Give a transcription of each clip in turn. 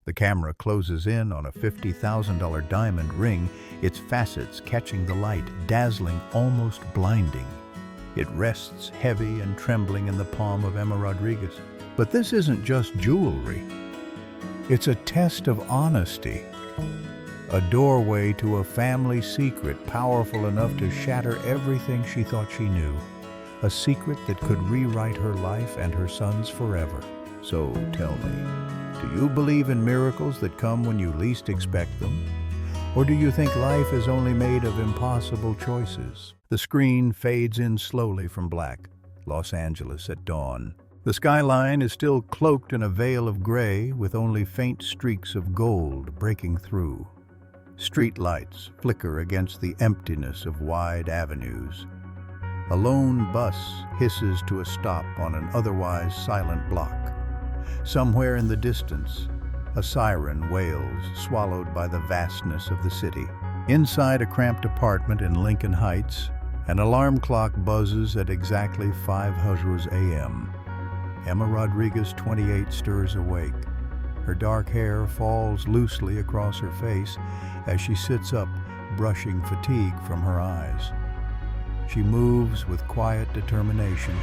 The camera closes in on a $50,000 diamond ring, its facets catching the light, dazzling, almost blinding. It rests heavy and trembling in the palm of Emma Rodriguez. But this isn't just jewelry. It's a test of honesty, a doorway to a family secret powerful enough to shatter everything she thought she knew, a secret that could rewrite her life and her son's forever. So tell me, do you believe in miracles that come when you least expect them? Or do you think life is only made of impossible choices? The screen fades in slowly from black. Los Angeles at dawn. The skyline is still cloaked in a veil of gray with only faint streaks of gold breaking through. Street lights flicker against the emptiness of wide avenues. A lone bus hisses to a stop on an otherwise silent block. Somewhere in the distance, a siren wails, swallowed by the vastness of the city. Inside a cramped apartment in Lincoln Heights, an alarm clock buzzes at exactly 5:00 a.m. Emma Rodriguez, 28, stirs awake. Her dark hair falls loosely across her face as she sits up, brushing fatigue from her eyes. She moves with quiet determination,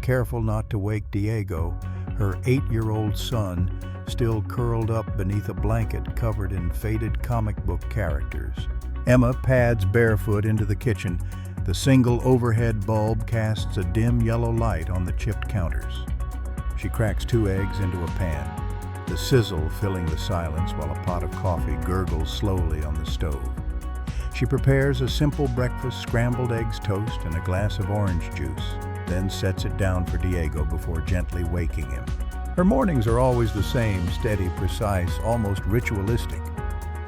careful not to wake Diego, her 8-year-old son, still curled up beneath a blanket covered in faded comic book characters. Emma pads barefoot into the kitchen. The single overhead bulb casts a dim yellow light on the chipped counters. She cracks 2 eggs into a pan, the sizzle filling the silence while a pot of coffee gurgles slowly on the stove. She prepares a simple breakfast, scrambled eggs, toast, and a glass of orange juice, then sets it down for Diego before gently waking him. Her mornings are always the same, steady, precise, almost ritualistic.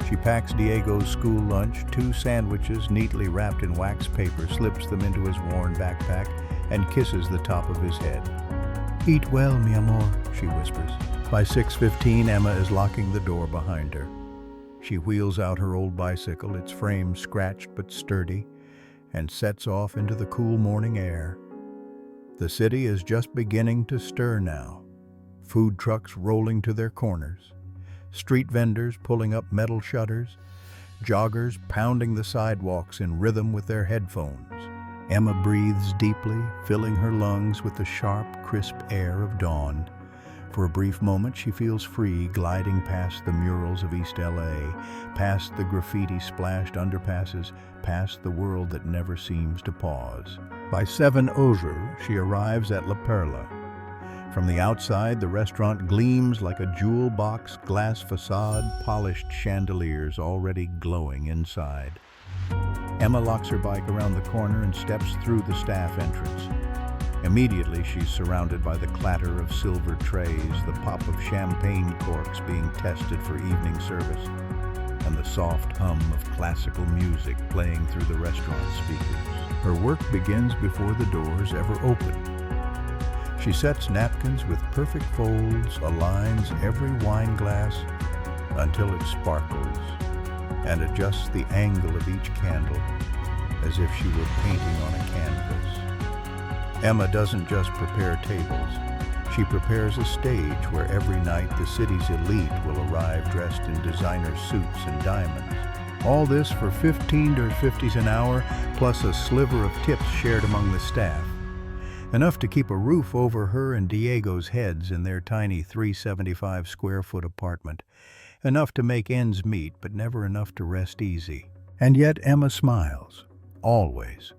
She packs Diego's school lunch, 2 sandwiches neatly wrapped in wax paper, slips them into his worn backpack, and kisses the top of his head. "Eat well, mi amor," she whispers. By 6:15, Emma is locking the door behind her. She wheels out her old bicycle, its frame scratched but sturdy, and sets off into the cool morning air. The city is just beginning to stir now. Food trucks rolling to their corners, street vendors pulling up metal shutters, joggers pounding the sidewalks in rhythm with their headphones. Emma breathes deeply, filling her lungs with the sharp, crisp air of dawn. For a brief moment, she feels free, gliding past the murals of East LA, past the graffiti-splashed underpasses, past the world that never seems to pause. By 7:00, she arrives at La Perla. From the outside, the restaurant gleams like a jewel box, glass facade, polished chandeliers already glowing inside. Emma locks her bike around the corner and steps through the staff entrance. Immediately, she's surrounded by the clatter of silver trays, the pop of champagne corks being tested for evening service, and the soft hum of classical music playing through the restaurant speakers. Her work begins before the doors ever open. She sets napkins with perfect folds, aligns every wine glass until it sparkles, and adjusts the angle of each candle as if she were painting on a canvas. Emma doesn't just prepare tables. She prepares a stage where every night the city's elite will arrive dressed in designer suits and diamonds. All this for $15 an hour, plus a sliver of tips shared among the staff. Enough to keep a roof over her and Diego's heads in their tiny 375-square-foot apartment. Enough to make ends meet, but never enough to rest easy. And yet Emma smiles. Always.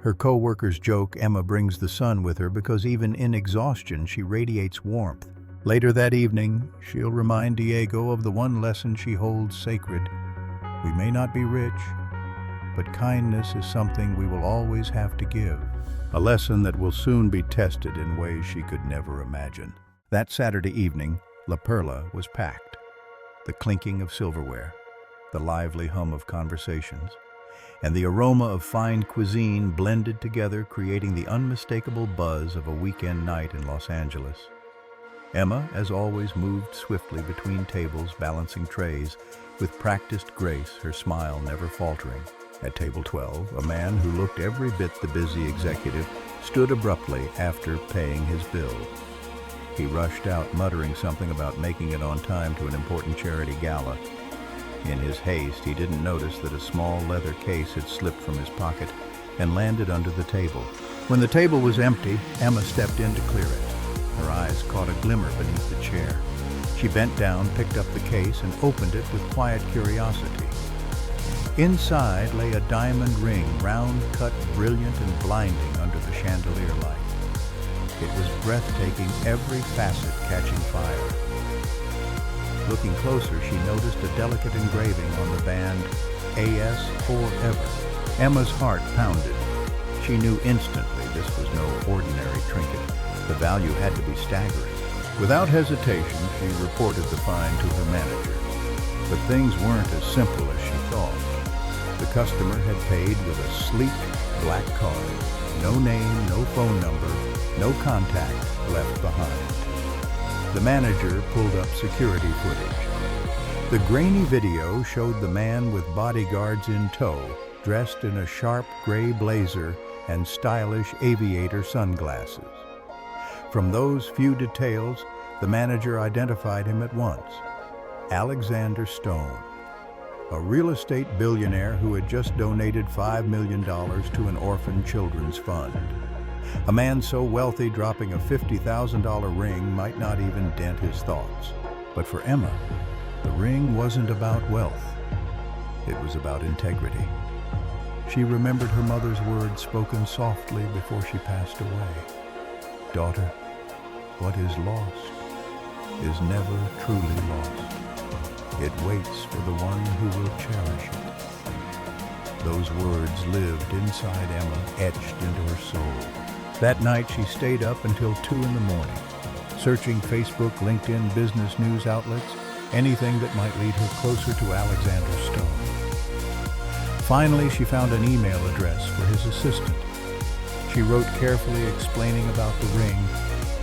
Her co-workers joke Emma brings the sun with her because even in exhaustion she radiates warmth. Later that evening, she'll remind Diego of the one lesson she holds sacred. We may not be rich, but kindness is something we will always have to give. A lesson that will soon be tested in ways she could never imagine. That Saturday evening, La Perla was packed. The clinking of silverware, the lively hum of conversations, and the aroma of fine cuisine blended together, creating the unmistakable buzz of a weekend night in Los Angeles. Emma, as always, moved swiftly between tables, balancing trays, with practiced grace, her smile never faltering. At table 12, a man who looked every bit the busy executive stood abruptly after paying his bill. He rushed out, muttering something about making it on time to an important charity gala. In his haste, he didn't notice that a small leather case had slipped from his pocket and landed under the table. When the table was empty, Emma stepped in to clear it. Her eyes caught a glimmer beneath the chair. She bent down, picked up the case, and opened it with quiet curiosity. Inside lay a diamond ring, round-cut, brilliant, and blinding under the chandelier light. It was breathtaking, every facet catching fire. Looking closer, she noticed a delicate engraving on the band, A.S. Forever. Emma's heart pounded. She knew instantly this was no ordinary trinket. The value had to be staggering. Without hesitation, she reported the find to her manager. But things weren't as simple as she thought. The customer had paid with a sleek black card. No name, no phone number, no contact left behind. The manager pulled up security footage. The grainy video showed the man with bodyguards in tow, dressed in a sharp gray blazer and stylish aviator sunglasses. From those few details, the manager identified him at once. Alexander Stone, a real estate billionaire who had just donated $5 million to an orphan children's fund. A man so wealthy dropping a $50,000 ring might not even dent his thoughts. But for Emma, the ring wasn't about wealth. It was about integrity. She remembered her mother's words spoken softly before she passed away. "Daughter, what is lost is never truly lost. It waits for the one who will cherish it." Those words lived inside Emma, etched into her soul. That night she stayed up until 2 in the morning, searching Facebook, LinkedIn, business news outlets, anything that might lead her closer to Alexander Stone. Finally, she found an email address for his assistant. She wrote carefully explaining about the ring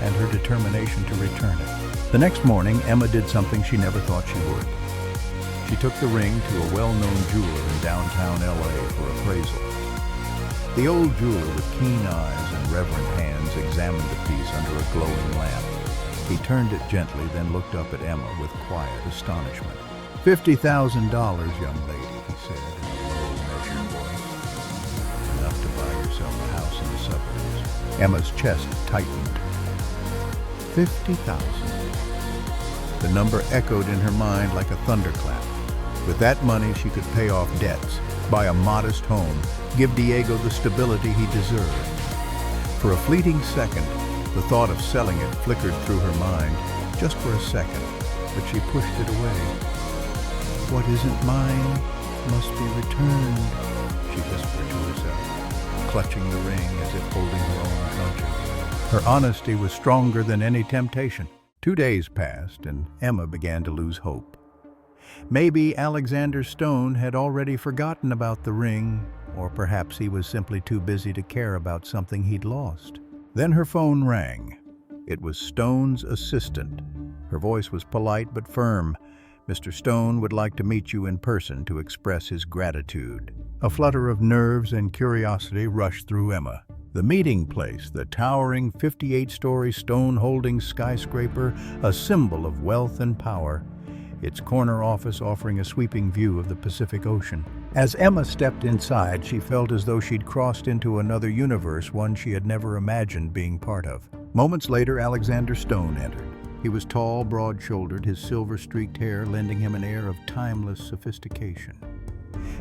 and her determination to return it. The next morning, Emma did something she never thought she would. She took the ring to a well-known jeweler in downtown LA for appraisal. The old jeweler with keen eyes and reverent hands examined the piece under a glowing lamp. He turned it gently, then looked up at Emma with quiet astonishment. $50,000, young lady, he said in a low, measured voice. Enough to buy yourself a house in the suburbs. Emma's chest tightened. 50,000. The number echoed in her mind like a thunderclap. With that money, she could pay off debts, buy a modest home, give Diego the stability he deserved. For a fleeting second, the thought of selling it flickered through her mind, just for a second, but she pushed it away. "What isn't mine must be returned," she whispered to herself, clutching the ring as if holding her own conscience. Her honesty was stronger than any temptation. 2 days passed, and Emma began to lose hope. Maybe Alexander Stone had already forgotten about the ring, or perhaps he was simply too busy to care about something he'd lost. Then her phone rang. It was Stone's assistant. Her voice was polite but firm. "Mr. Stone would like to meet you in person to express his gratitude." A flutter of nerves and curiosity rushed through Emma. The meeting place, the towering 58-story stone-holding skyscraper, a symbol of wealth and power, its corner office offering a sweeping view of the Pacific Ocean. As Emma stepped inside, she felt as though she'd crossed into another universe, one she had never imagined being part of. Moments later, Alexander Stone entered. He was tall, broad-shouldered, his silver-streaked hair lending him an air of timeless sophistication.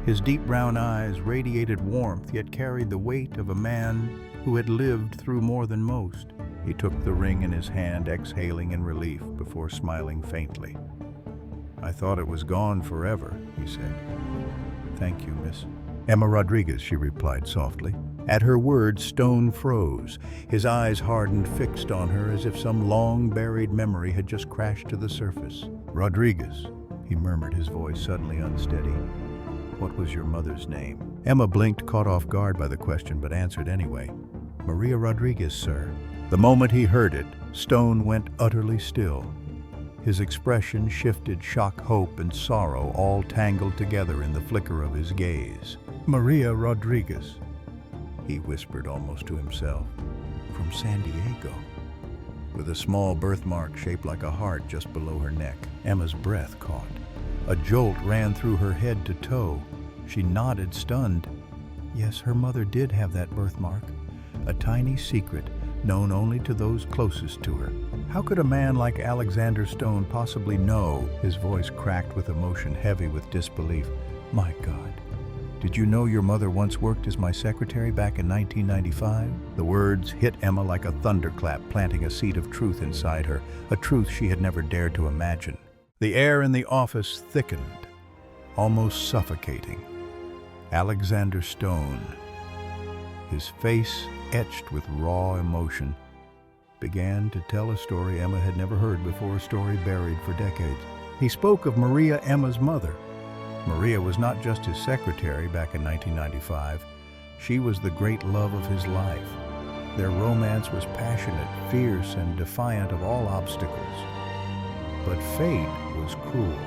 His deep brown eyes radiated warmth, yet carried the weight of a man who had lived through more than most. He took the ring in his hand, exhaling in relief before smiling faintly. "I thought it was gone forever," he said. "Thank you, Miss Emma Rodriguez," she replied softly. At her words, Stone froze. His eyes hardened, fixed on her as if some long-buried memory had just crashed to the surface. "Rodriguez," he murmured, his voice suddenly unsteady. "What was your mother's name?" Emma blinked, caught off guard by the question, but answered anyway. "Maria Rodriguez, sir." The moment he heard it, Stone went utterly still. His expression shifted, shock, hope, and sorrow all tangled together in the flicker of his gaze. "Maria Rodriguez," he whispered almost to himself. "From San Diego." with a small birthmark shaped like a heart just below her neck. Emma's breath caught. A jolt ran through her head to toe. She nodded, stunned. Yes, her mother did have that birthmark, a tiny secret known only to those closest to her. How could a man like Alexander Stone possibly know? His voice cracked with emotion, heavy with disbelief. My God, did you know your mother once worked as my secretary back in 1995? The words hit Emma like a thunderclap, planting a seed of truth inside her, a truth she had never dared to imagine. The air in the office thickened, almost suffocating. Alexander Stone, his face etched with raw emotion, began to tell a story Emma had never heard before, a story buried for decades. He spoke of Maria, Emma's mother. Maria was not just his secretary back in 1995. She was the great love of his life. Their romance was passionate, fierce, and defiant of all obstacles. But fate was cruel.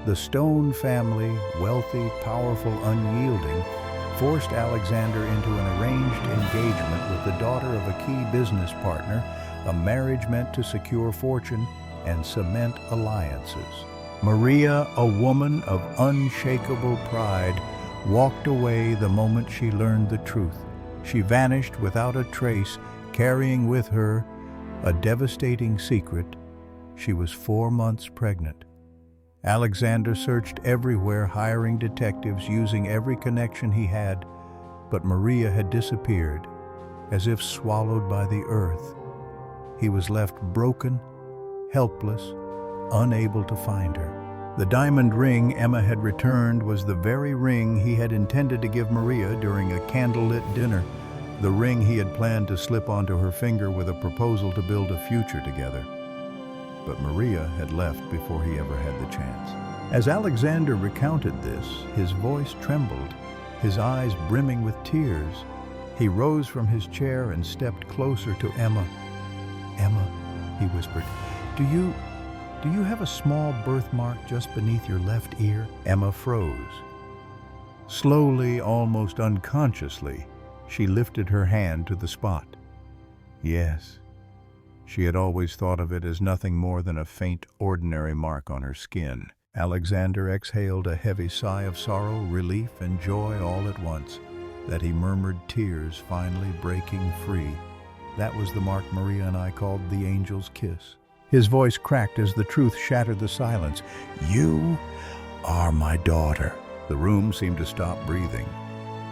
The Stone family, wealthy, powerful, unyielding, forced Alexander into an arranged engagement with the daughter of a key business partner, a marriage meant to secure fortune and cement alliances. Maria, a woman of unshakable pride, walked away the moment she learned the truth. She vanished without a trace, carrying with her a devastating secret. She was 4 months pregnant. Alexander searched everywhere, hiring detectives, using every connection he had, but Maria had disappeared, as if swallowed by the earth. He was left broken, helpless, unable to find her. The diamond ring Emma had returned was the very ring he had intended to give Maria during a candlelit dinner, the ring he had planned to slip onto her finger with a proposal to build a future together. But Maria had left before he ever had the chance. As Alexander recounted this, his voice trembled, his eyes brimming with tears. He rose from his chair and stepped closer to Emma. "Emma," he whispered, do you have a small birthmark just beneath your left ear?" Emma froze. Slowly, almost unconsciously, she lifted her hand to the spot. Yes. She had always thought of it as nothing more than a faint, ordinary mark on her skin. Alexander exhaled a heavy sigh of sorrow, relief, and joy all at once, that he murmured, tears finally breaking free. That was the mark Maria and I called the angel's kiss. His voice cracked as the truth shattered the silence. "You are my daughter." The room seemed to stop breathing.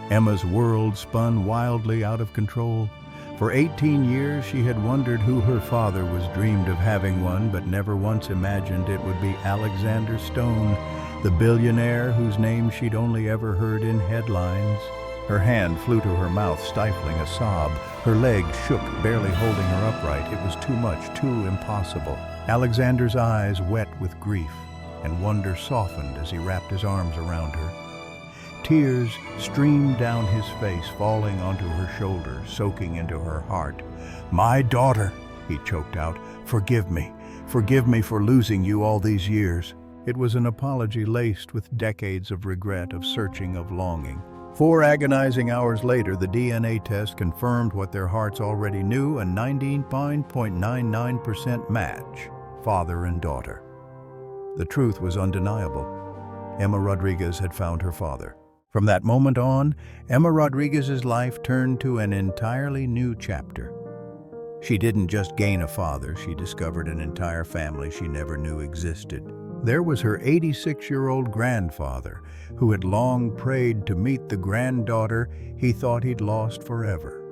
Emma's world spun wildly out of control. For 18 years, she had wondered who her father was, dreamed of having one, but never once imagined it would be Alexander Stone, the billionaire whose name she'd only ever heard in headlines. Her hand flew to her mouth, stifling a sob. Her legs shook, barely holding her upright. It was too much, too impossible. Alexander's eyes, wet with grief, and wonder softened as he wrapped his arms around her. Tears streamed down his face, falling onto her shoulders, soaking into her heart. "My daughter," he choked out, Forgive me for losing you all these years." It was an apology laced with decades of regret, of searching, of longing. 4 agonizing hours later, the DNA test confirmed what their hearts already knew, a 99.99% match, father and daughter. The truth was undeniable. Emma Rodriguez had found her father. From that moment on, Emma Rodriguez's life turned to an entirely new chapter. She didn't just gain a father, she discovered an entire family she never knew existed. There was her 86-year-old grandfather, who had long prayed to meet the granddaughter he thought he'd lost forever.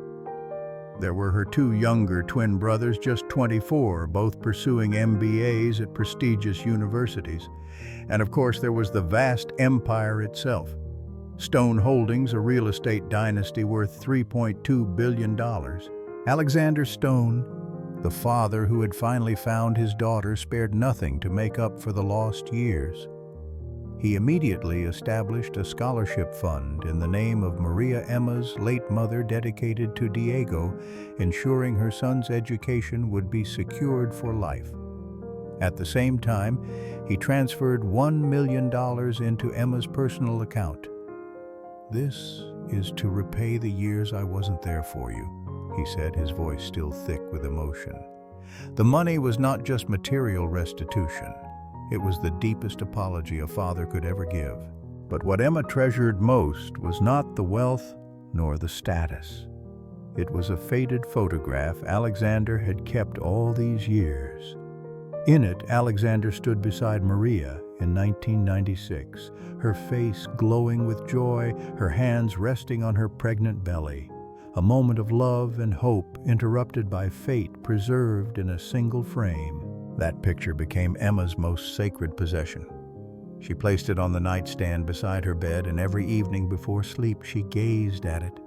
There were her 2 younger twin brothers, just 24, both pursuing MBAs at prestigious universities. And of course, there was the vast empire itself. Stone Holdings, a real estate dynasty worth $3.2 billion. Alexander Stone, the father who had finally found his daughter, spared nothing to make up for the lost years. He immediately established a scholarship fund in the name of Maria Emma's late mother, dedicated to Diego, ensuring her son's education would be secured for life. At the same time, he transferred $1 million into Emma's personal account. "This is to repay the years I wasn't there for you," he said, his voice still thick with emotion. The money was not just material restitution. It was the deepest apology a father could ever give. But what Emma treasured most was not the wealth nor the status. It was a faded photograph Alexander had kept all these years. In it, Alexander stood beside Maria in 1996, her face glowing with joy, her hands resting on her pregnant belly. A moment of love and hope interrupted by fate preserved in a single frame. That picture became Emma's most sacred possession. She placed it on the nightstand beside her bed, and every evening before sleep she gazed at it.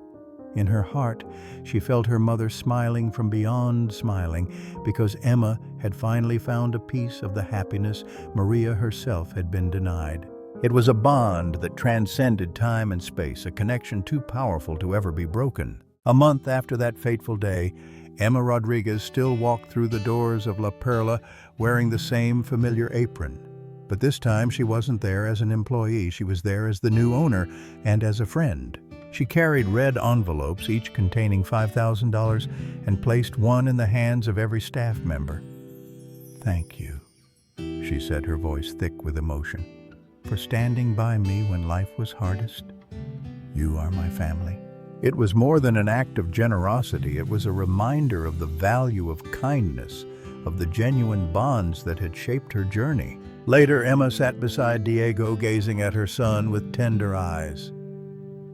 In her heart, she felt her mother smiling from beyond smiling, because Emma had finally found a piece of the happiness Maria herself had been denied. It was a bond that transcended time and space, a connection too powerful to ever be broken. A month after that fateful day, Emma Rodriguez still walked through the doors of La Perla wearing the same familiar apron. But this time she wasn't there as an employee, she was there as the new owner and as a friend. She carried red envelopes, each containing $5,000, and placed one in the hands of every staff member. "Thank you," she said, her voice thick with emotion, "for standing by me when life was hardest. You are my family." It was more than an act of generosity. It was a reminder of the value of kindness, of the genuine bonds that had shaped her journey. Later, Emma sat beside Diego, gazing at her son with tender eyes.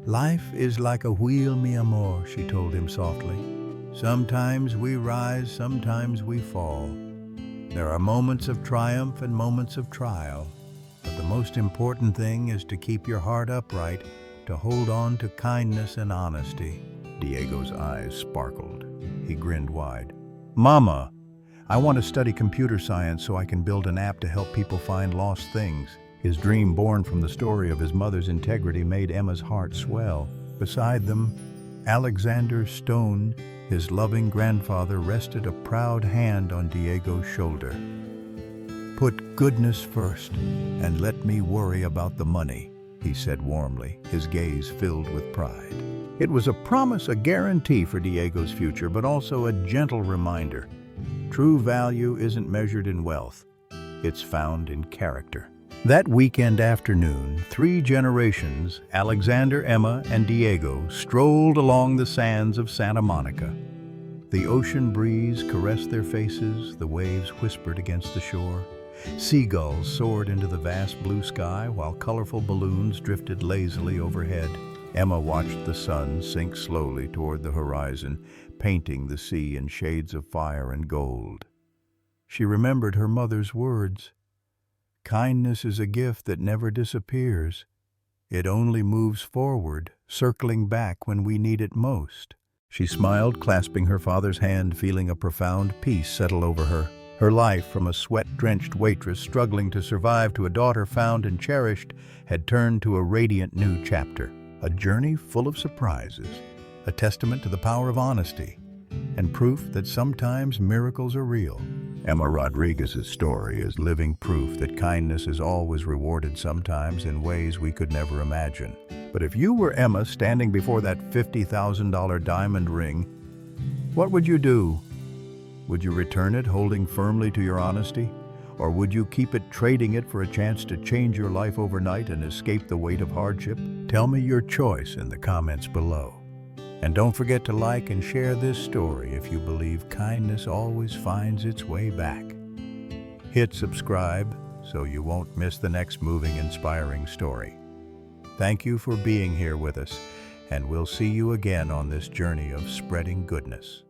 "Life is like a wheel, mi amor," she told him softly. "Sometimes we rise, sometimes we fall. There are moments of triumph and moments of trial. But the most important thing is to keep your heart upright, to hold on to kindness and honesty." Diego's eyes sparkled. He grinned wide. "Mama, I want to study computer science so I can build an app to help people find lost things." His dream, born from the story of his mother's integrity, made Emma's heart swell. Beside them, Alexander Stone, his loving grandfather, rested a proud hand on Diego's shoulder. "Put goodness first, and let me worry about the money," he said warmly, his gaze filled with pride. It was a promise, a guarantee for Diego's future, but also a gentle reminder. True value isn't measured in wealth. It's found in character. That weekend afternoon, 3 generations, Alexander, Emma, and Diego, strolled along the sands of Santa Monica. The ocean breeze caressed their faces, the waves whispered against the shore. Seagulls soared into the vast blue sky, while colorful balloons drifted lazily overhead. Emma watched the sun sink slowly toward the horizon, painting the sea in shades of fire and gold. She remembered her mother's words. "Kindness is a gift that never disappears. It only moves forward, circling back when we need it most." She smiled, clasping her father's hand, feeling a profound peace settle over her. Her life, from a sweat-drenched waitress struggling to survive to a daughter found and cherished, had turned to a radiant new chapter. A journey full of surprises, a testament to the power of honesty, and proof that sometimes miracles are real. Emma Rodriguez's story is living proof that kindness is always rewarded, sometimes in ways we could never imagine. But if you were Emma standing before that $50,000 diamond ring, what would you do? Would you return it, holding firmly to your honesty? Or would you keep it, trading it for a chance to change your life overnight and escape the weight of hardship? Tell me your choice in the comments below. And don't forget to like and share this story if you believe kindness always finds its way back. Hit subscribe so you won't miss the next moving, inspiring story. Thank you for being here with us, and we'll see you again on this journey of spreading goodness.